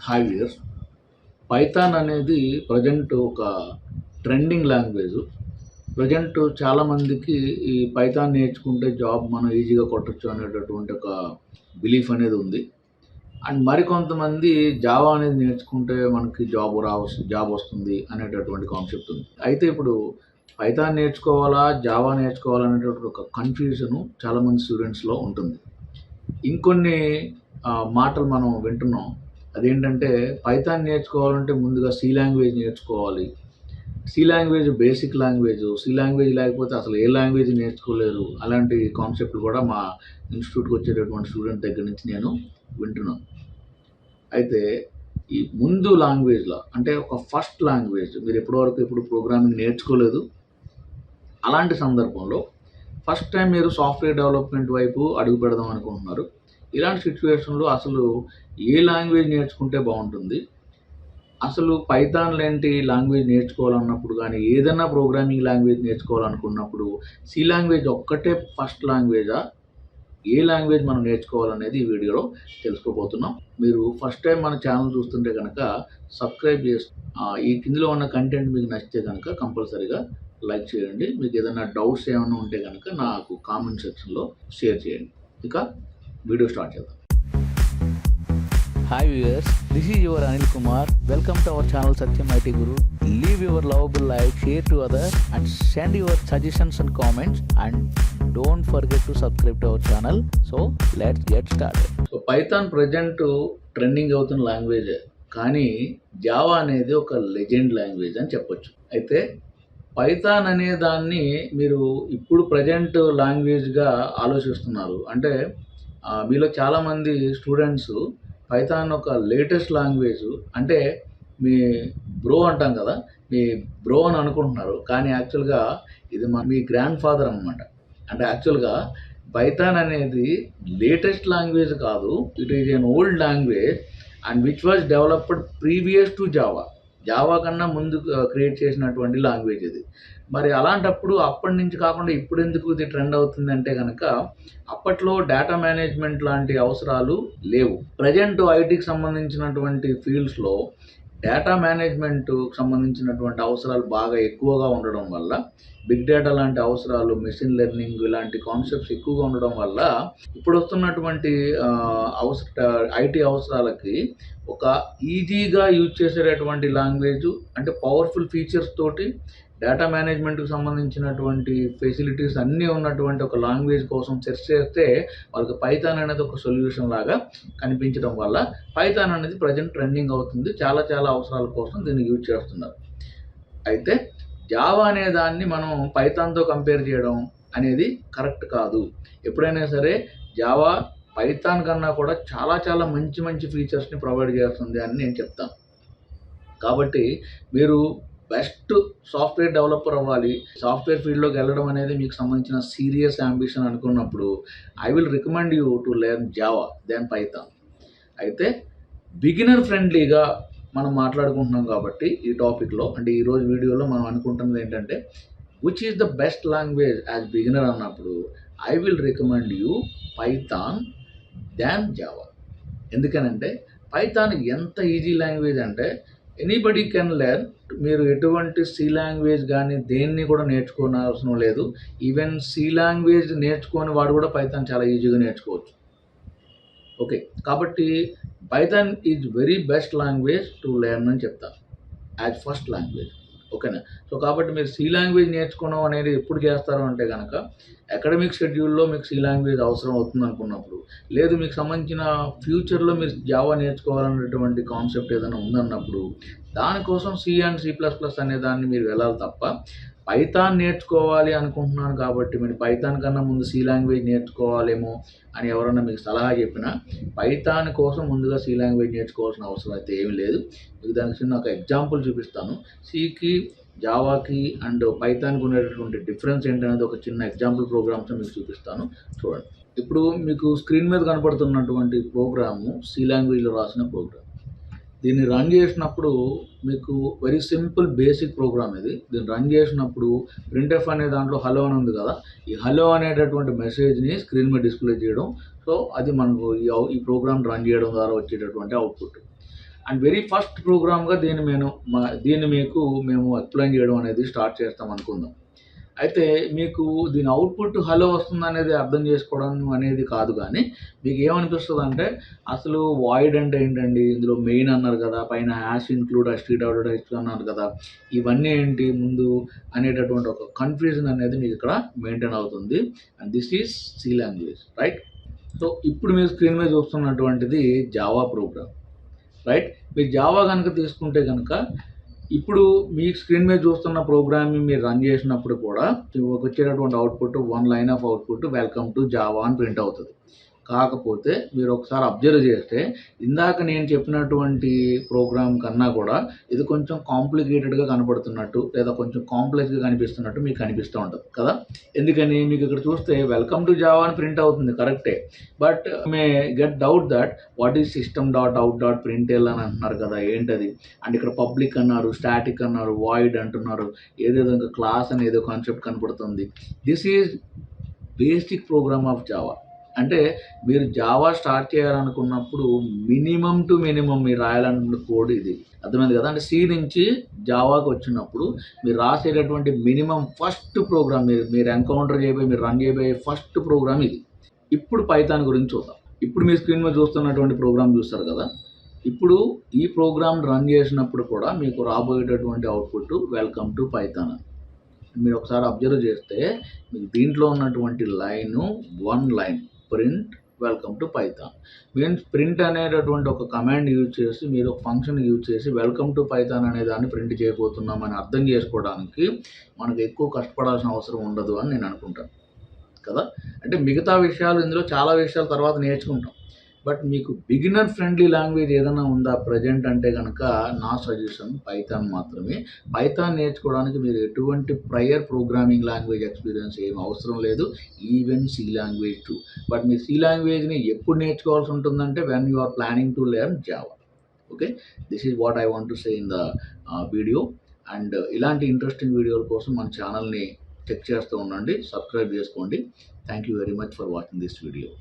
Hi we're Python అనేది present ఒక trending language. Present చాలామందికి ఈ పైథాన్ నేర్చుకుంటే జాబ్ మనం ఈజీగా కొట్టొచ్చు అనేటటువంటి ఒక బిలీఫ్ అనేది ఉంది. అండ్ మరికొంతమంది జావా అనేది నేర్చుకుంటే మనకి జాబ్ వస్తుంది అనేటటువంటి కాన్సెప్ట్ ఉంది. అయితే ఇప్పుడు పైథాన్ నేర్చుకోవాలా, జావా నేర్చుకోవాలా అనేటటువంటి ఒక కన్ఫ్యూజన్ చాలామంది స్టూడెంట్స్‌లో ఉంటుంది. ఇంకొన్ని మాటలు మనం వింటున్నాం. అదేంటంటే పైథాన్ నేర్చుకోవాలంటే ముందుగా సి లాంగ్వేజ్ నేర్చుకోవాలి. C language basic language. C language లేకపోతే అసలు ఏ లాంగ్వేజ్ నేర్చుకోలేరు. అలాంటి కాన్సెప్ట్‌లు కూడా మా ఇన్‌స్టిట్యూట్‌కి వచ్చేటటువంటి స్టూడెంట్ దగ్గర నుంచి నేను వింటున్నాను. అయితే ఈ ముందు లాంగ్వేజ్‌లో అంటే ఒక ఫస్ట్ లాంగ్వేజ్ మీరు ఎప్పుడు ప్రోగ్రామింగ్ నేర్చుకోలేదు. అలాంటి సందర్భంలో ఫస్ట్ టైం మీరు సాఫ్ట్‌వేర్ డెవలప్‌మెంట్ వైపు అడుగు పెడదాం అనుకుంటున్నారు. ఇలాంటి సిట్యుయేషన్‌లో అసలు ఏ లాంగ్వేజ్ నేర్చుకుంటే బావుంటుంది? అసలు పైథాన్ లాంటి లాంగ్వేజ్ నేర్చుకోవాలన్నప్పుడు గానీ, ఏదన్నా ప్రోగ్రామింగ్ లాంగ్వేజ్ నేర్చుకోవాలనుకున్నప్పుడు సి లాంగ్వేజ్ ఒక్కటే ఫస్ట్ లాంగ్వేజా? ఏ లాంగ్వేజ్ మనం నేర్చుకోవాలనేది ఈ వీడియోలో తెలుసుకోబోతున్నాం. మీరు ఫస్ట్ టైం మన ఛానల్ చూస్తుంటే గనక సబ్స్క్రైబ్ ఈ కిందలో ఉన్న కంటెంట్ మీకు నచ్చితే గనక కంపల్సరీగా లైక్ చేయండి. మీకు ఏదైనా డౌట్స్ ఏమైనా ఉంటే గనక నాకు కామెంట్ సెక్షన్‌లో షేర్ చేయండి. ఇక వీడియో స్టార్ట్ చేద్దాం. Hi viewers, this is your Anil Kumar. Welcome to our channel Satyam IT Guru. Leave your lovable like, share to others and send your suggestions and comments, and don't forget to subscribe to our channel. So let's get started. So Python present trending అవుతున్న లాంగ్వేజే. కానీ Java అనేది ఒక legend language అని చెప్పొచ్చు. అయితే Python అనే దాన్ని మీరు ఇప్పుడు ప్రజెంట్ లాంగ్వేజ్‌గా ఆలోచిస్తున్నారు. అంటే మీలో చాలామంది స్టూడెంట్స్ పైథాన్ ఒక లేటెస్ట్ లాంగ్వేజ్ అంటే మీ బ్రో అంటాం కదా! మీ బ్రో అని అనుకుంటున్నారు. కానీ యాక్చువల్‌గా ఇది మీ గ్రాండ్ ఫాదర్ అనమాట. అంటే యాక్చువల్‌గా పైథాన్ అనేది లేటెస్ట్ లాంగ్వేజ్ కాదు. It is an old language and which was developed previous to Java. Java కన్నా ముందు క్రియేట్ చేసినటువంటి లాంగ్వేజ్ ఇది. మరి అలాంటప్పుడు అప్పటి నుంచి కాకుండా ఇప్పుడెందుకు ఇది ట్రెండ్ అవుతుందంటే గనక అప్పట్లో డేటా మేనేజ్మెంట్ లాంటి అవసరాలు లేవు. ప్రెజెంట్ ఐటీకి సంబంధించినటువంటి ఫీల్డ్స్‌లో డేటా మేనేజ్మెంట్‌కు సంబంధించినటువంటి అవసరాలు బాగా ఎక్కువగా ఉండడం వల్ల, బిగ్ డేటా లాంటి అవసరాలు, మెషిన్ లెర్నింగ్ ఇలాంటి కాన్సెప్ట్స్ ఎక్కువగా ఉండడం వల్ల ఇప్పుడొస్తున్నటువంటి ఐటీ అవసరాలకి ఒక ఈజీగా యూజ్ చేసేటటువంటి లాంగ్వేజు అంటే పవర్‌ఫుల్ ఫీచర్స్ తోటి డేటా మేనేజ్మెంట్‌కి సంబంధించినటువంటి ఫెసిలిటీస్ అన్నీ ఉన్నటువంటి ఒక లాంగ్వేజ్ కోసం సెర్చ్ చేస్తే వాళ్ళకి పైథాన్ అనేది ఒక సొల్యూషన్ లాగా కనిపించడం వల్ల పైథాన్ అనేది ప్రజెంట్ ట్రెండింగ్ అవుతుంది. చాలా చాలా అవసరాల కోసం దీన్ని యూజ్ చేస్తున్నారు. అయితే జావా అనే దాన్ని మనం పైథాన్‌తో కంపేర్ చేయడం అనేది కరెక్ట్ కాదు. ఎప్పుడైనా సరే జావా పైథాన్ కన్నా కూడా చాలా చాలా మంచి మంచి ఫీచర్స్‌ని ప్రొవైడ్ చేస్తుంది అని నేను చెప్తాను. కాబట్టి మీరు బెస్ట్ సాఫ్ట్‌వేర్ డెవలపర్ అవ్వాలి. సాఫ్ట్‌వేర్ ఫీల్డ్‌లోకి వెళ్ళడం అనేది మీకు సంబంధించిన సీరియస్ యాంబిషన్ అనుకున్నప్పుడు I will recommend you to learn Java then Python. అయితే బిగినర్ ఫ్రెండ్లీగా మనం మాట్లాడుకుంటున్నాం కాబట్టి ఈ టాపిక్‌లో అంటే ఈరోజు వీడియోలో మనం అనుకుంటున్నది ఏంటంటే which is the best language as beginner అన్నప్పుడు I will recommend you Python than Java. ఎందుకనంటే పైథాన్ ఎంత ఈజీ లాంగ్వేజ్ అంటే ఎనీబడీ కెన్ లెర్న్. మీరు ఎటువంటి సి లాంగ్వేజ్ గానీ దేన్ని కూడా నేర్చుకోనవసరం లేదు. ఈవెన్ సి లాంగ్వేజ్ నేర్చుకోని వాడు కూడా పైథాన్ చాలా ఈజీగా నేర్చుకోవచ్చు. ఓకే. కాబట్టి Python is very best language to learn అని చెప్తాను. As first language. ఓకేనా. సో కాబట్టి మీరు సి లాంగ్వేజ్ నేర్చుకోవడం అనేది ఎప్పుడు చేస్తారు అంటే గనక అకాడమిక్ షెడ్యూల్‌లో మీకు సి లాంగ్వేజ్ అవసరం అవుతుందనుకున్నప్పుడు, లేదు మీకు సంబంధించిన ఫ్యూచర్‌లో మీరు జావా నేర్చుకోవాలనేటువంటి కాన్సెప్ట్ ఏదైనా ఉందన్నప్పుడు, దానికోసం C and C plus plus అనే దాన్ని మీరు వెళ్ళాలి తప్ప, పైథాన్ నేర్చుకోవాలి అనుకుంటున్నాను కాబట్టి మీరు పైథాన్ కన్నా ముందు సి లాంగ్వేజ్ నేర్చుకోవాలేమో అని ఎవరన్నా మీకు సలహా చెప్పినా, పైథాన్ కోసం ముందుగా సి లాంగ్వేజ్ నేర్చుకోవాల్సిన అవసరం అయితే ఏమీ లేదు. మీకు దానికి చిన్న ఒక ఎగ్జాంపుల్ చూపిస్తాను. సికి, జావాకి అండ్ పైథాన్‌కి ఉండేటటువంటి డిఫరెన్స్ ఏంటనేది ఒక చిన్న ఎగ్జాంపుల్ ప్రోగ్రామ్స్‌ని మీకు చూపిస్తాను. చూడండి. ఇప్పుడు మీకు స్క్రీన్ మీద కనపడుతున్నటువంటి ప్రోగ్రాము సి లాంగ్వేజ్‌లో రాసిన ప్రోగ్రామ్. దీన్ని రన్ చేసినప్పుడు మీకు వెరీ సింపుల్ బేసిక్ ప్రోగ్రామ్ ఇది. దీన్ని రన్ చేసినప్పుడు ప్రింట్ఎఫ్ అనే దాంట్లో హలో అని ఉంది కదా! ఈ హలో అనేటటువంటి మెసేజ్‌ని స్క్రీన్ మీద డిస్‌ప్లే చేయడం. సో, అది మనకు ఈ ప్రోగ్రామ్ రన్ చేయడం ద్వారా వచ్చేటటువంటి అవుట్‌పుట్. అండ్ వెరీ ఫస్ట్ ప్రోగ్రామ్‌గా దీన్ని మీకు మేము ఎక్స్‌ప్లెయిన్ చేయడం అనేది స్టార్ట్ చేస్తాం అనుకుందాం. అయితే మీకు దీని అవుట్‌పుట్ హలో వస్తుందనేది అర్థం చేసుకోవడం అనేది కాదు గానీ, మీకేమనిపిస్తదంటే అసలు వాయిడ్ అంటే ఏంటండి? ఇందులో మెయిన్ అన్నారు కదా! పైన హాష్ ఇంక్లూడ్ అస్ట్రీట్ అన్నారు కదా! ఇవన్నీ ఏంటి ముందు అనేటటువంటి ఒక కన్‌ఫ్యూజన్ అనేది మీకిక్కడ మెయింటైన్ అవుతుంది. And this is C language right? So, ఇప్పుడు మీరు స్క్రీన్ మీద చూస్తున్నటువంటిది జావా ప్రోగ్రామ్. రైట్? మీరు జావా గనుక తీసుకుంటే గనక, ఇప్పుడు మీ స్క్రీన్ మీద చూస్తున్న ప్రోగ్రామ్‌ని మీరు రన్ చేసినప్పుడు కూడా వచ్చేటటువంటి output one line of output welcome to Java అని ప్రింట్ అవుతది. కాకపోతే మీరు ఒకసారి అబ్జర్వ్ చేస్తే ఇందాక నేను చెప్పినటువంటి ప్రోగ్రామ్ కన్నా కూడా ఇది కొంచెం కాంప్లికేటెడ్‌గా కనపడుతున్నట్టు లేదా కొంచెం కాంప్లెక్స్‌గా కనిపిస్తున్నట్టు మీకు కనిపిస్తూ ఉంటది కదా! ఎందుకని? మీకు ఇక్కడ చూస్తే వెల్కమ్ టు జావా అని ప్రింట్ అవుతుంది కరెక్టే. But may get doubt that what is system dot out dot println అని అంటున్నారు కదా! ఏంటది? అండ్ ఇక్కడ పబ్లిక్ అన్నారు, స్టాటిక్ అన్నారు, వాయిడ్ అంటున్నారు. ఏదేదో ఇంకా క్లాస్ అని ఏదో కాన్సెప్ట్ కనపడుతుంది. This is basic program of Java. అంటే మీరు జావా స్టార్ట్ చేయాలనుకున్నప్పుడు మినిమమ్ టు మినిమమ్ మీరు రాయాలనుకున్న కోడ్ ఇది. అర్థమైంది కదా! అంటే సి నుంచి జావాకి వచ్చినప్పుడు మీరు రాసేటటువంటి మినిమమ్ ఫస్ట్ ప్రోగ్రామ్ మీరు ఎన్‌కౌంటర్ చేయబోయే, మీరు రన్ చేయబోయే ఫస్ట్ ప్రోగ్రామ్ ఇది. ఇప్పుడు పైథాన్ గురించి చూద్దాం. ఇప్పుడు మీ స్క్రీన్ మీద చూస్తున్నటువంటి ప్రోగ్రామ్ చూస్తారు కదా! ఇప్పుడు ఈ ప్రోగ్రామ్ రన్ చేసినప్పుడు కూడా మీకు రాబోయేటటువంటి అవుట్‌పుట్ వెల్కమ్ టు పైథాన్ అని. మీరు ఒకసారి అబ్జర్వ్ చేస్తే మీకు దీంట్లో ఉన్నటువంటి line one line print welcome to Python means print అనేటటువంటి ఒక కమాండ్ యూజ్ చేసి మీరు ఒక ఫంక్షన్ యూజ్ చేసి వెల్కమ్ టు పైథాన్ అనే దాన్ని ప్రింట్ చేయబోతున్నామని అర్థం చేసుకోవడానికి మనకు ఎక్కువ కష్టపడాల్సిన అవసరం ఉండదు అని నేను అనుకుంటాను కదా! అంటే మిగతా విషయాలు ఇందులో చాలా విషయాలు తర్వాత నేర్చుకుంటాం. బట్ మీకు బిగినర్ ఫ్రెండ్లీ లాంగ్వేజ్ ఏదైనా ఉందా ప్రెజెంట్ అంటే గనక నా సజెషన్ పైథాన్ మాత్రమే. పైథాన్ నేర్చుకోవడానికి మీరు ఎటువంటి ప్రయర్ ప్రోగ్రామింగ్ లాంగ్వేజ్ ఎక్స్‌పీరియన్స్ ఏమి అవసరం లేదు. Even C language too. But మీరు సి లాంగ్వేజ్‌ని ఎప్పుడు నేర్చుకోవాల్సి ఉంటుందంటే when you are planning to learn Java. Okay. This is what I want to say in the video. And ఇలాంటి ఇంట్రెస్టింగ్ వీడియోల కోసం మన ఛానల్‌ని చెక్ చేస్తూ ఉండండి. సబ్స్క్రైబ్ చేసుకోండి. Thank you very much for watching this video.